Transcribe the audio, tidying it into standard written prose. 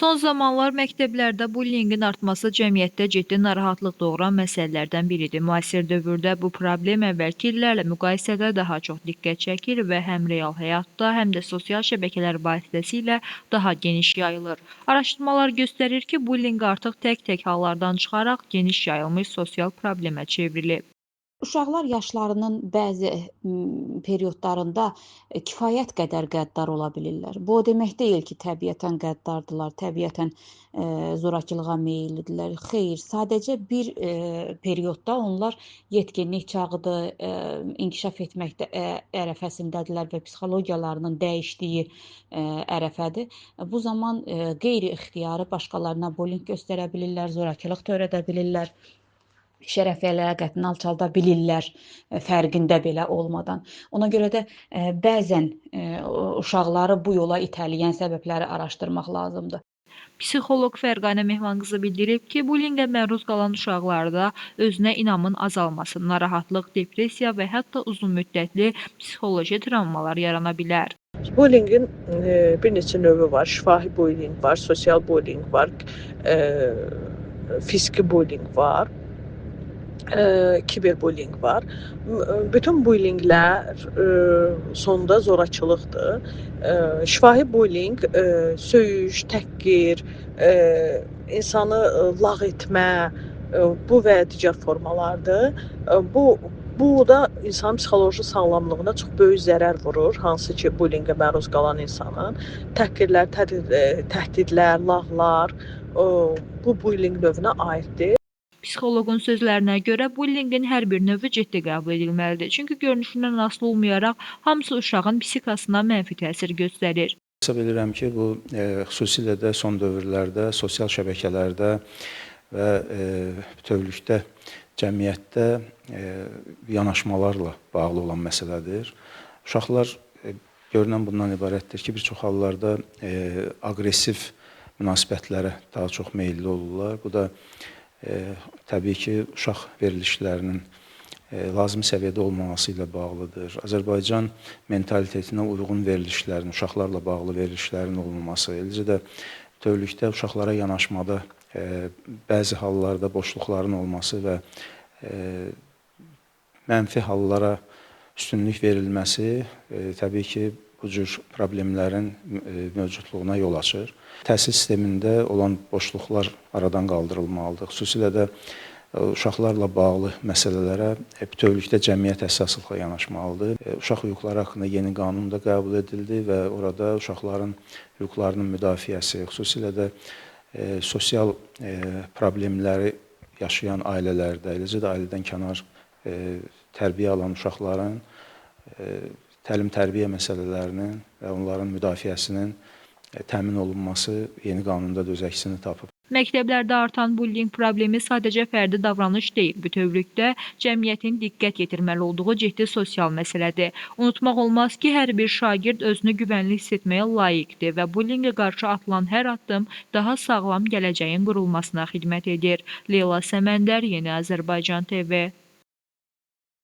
Son zamanlar məktəblərdə bullyinqin artması cəmiyyətdə ciddi narahatlıq doğuran məsələlərdən biridir. Müasir dövrdə bu problem əvvəlki illərlə müqayisədə daha çox diqqət çəkir və həm real həyatda, həm də sosial şəbəkələr vasitəsilə daha geniş yayılır. Araşdırmalar göstərir ki, bullyinq artıq tək-tək hallardan çıxaraq geniş yayılmış sosial problemə çevrilib. Uşaqlar yaşlarının bəzi periodlarında kifayət qədər qəddar ola bilirlər. Bu o demək deyil ki, təbiətən qəddardırlar, təbiətən zorakılığa meyillidirlər. Xeyr, sadəcə bir periodda onlar yetkinlik çağıdır, inkişaf etməkdə ərəfəsindədirlər və psixologiyalarının dəyişdiyi ərəfədir. Bu zaman qeyri-ixtiyari başqalarına bullyinq göstərə bilirlər, zorakılıq törədə bilirlər. Şərəf və ləyaqətini alçalda bilirlər, fərqində belə olmadan. Ona görə də bəzən uşaqları bu yola itələyən səbəbləri araşdırmaq lazımdır. Psixoloq Fərqanə Mehmanqızı bildirib ki, bullyinqə məruz qalan uşaqlarda özünə inamın azalması, narahatlıq, depressiya və hətta uzunmüddətli psixoloji travmalar yarana bilər. Bullyinqin bir neçə növü var. Şifahi bullyinq var, sosial bullyinq var, fiziki bullyinq var. Kiberbullyinq var. Bütün bullyinglər sonunda zorakılıqdır. Şifahi bullyinq söyüş, təhqir, insanı lağ etmə, bu və digər formalardır. Bu da insanın psixoloji sağlamlığına çox böyük zərər vurur, hansı ki, bullyingə məruz qalan insanın. Təhqirlər, təhdidlər, lağlar bu bullying növünə aiddir. Psixoloqun sözlərinə görə bullyinqin hər bir növü ciddi qəbul edilməlidir. Çünki görünüşündən asılı olmayaraq hamısı bütövlükdə psixikasına mənfi təsir göstərir. Hesab edirəm ki, bu xüsusilə də son dövrlərdə sosial şəbəkələrdə və bütövlükdə cəmiyyətdə yanaşmalarla bağlı olan məsələdir. Uşaqlar görünən bundan ibarətdir ki, bir çox hallarda aqressiv münasibətlərə daha çox meyilli olurlar. Bu da təbii ki, uşaq verilişlərinin lazımi səviyyədə olmaması ilə bağlıdır. Azərbaycan mentalitetinə uyğun verilişlərin, uşaqlarla bağlı verilişlərin olmaması, eləcə də bütövlükdə uşaqlara yanaşmada bəzi hallarda boşluqların olması və mənfi hallara üstünlük verilməsi təbii ki, bu cür problemlərin mövcudluğuna yol açır. Təhsil sistemində olan boşluqlar aradan qaldırılmalıdır. Xüsusilə də uşaqlarla bağlı məsələlərə bütövlükdə cəmiyyət əsaslıqla yanaşmalıdır. Uşaq hüquqları haqqında yeni qanun da qəbul edildi və orada uşaqların hüquqlarının müdafiəsi, xüsusilə də sosial problemləri yaşayan ailələrdə, eləcə də ailədən kənar tərbiyə alan uşaqların təlim-tərbiyə məsələlərinin və onların müdafiəsinin təmin olunması yeni qanunda da öz əksini tapıb. Məktəblərdə artan bullyinq problemi sadəcə fərdi davranış deyil, bütövlükdə cəmiyyətin diqqət yetirməli olduğu ciddi sosial məsələdir. Unutmaq olmaz ki, hər bir şagird özünü güvənli hiss etməyə layiqdir və bullyinqə qarşı atılan hər addım daha sağlam gələcəyin qurulmasına xidmət edir. Leyla Səməndər, Yeni Azərbaycan TV.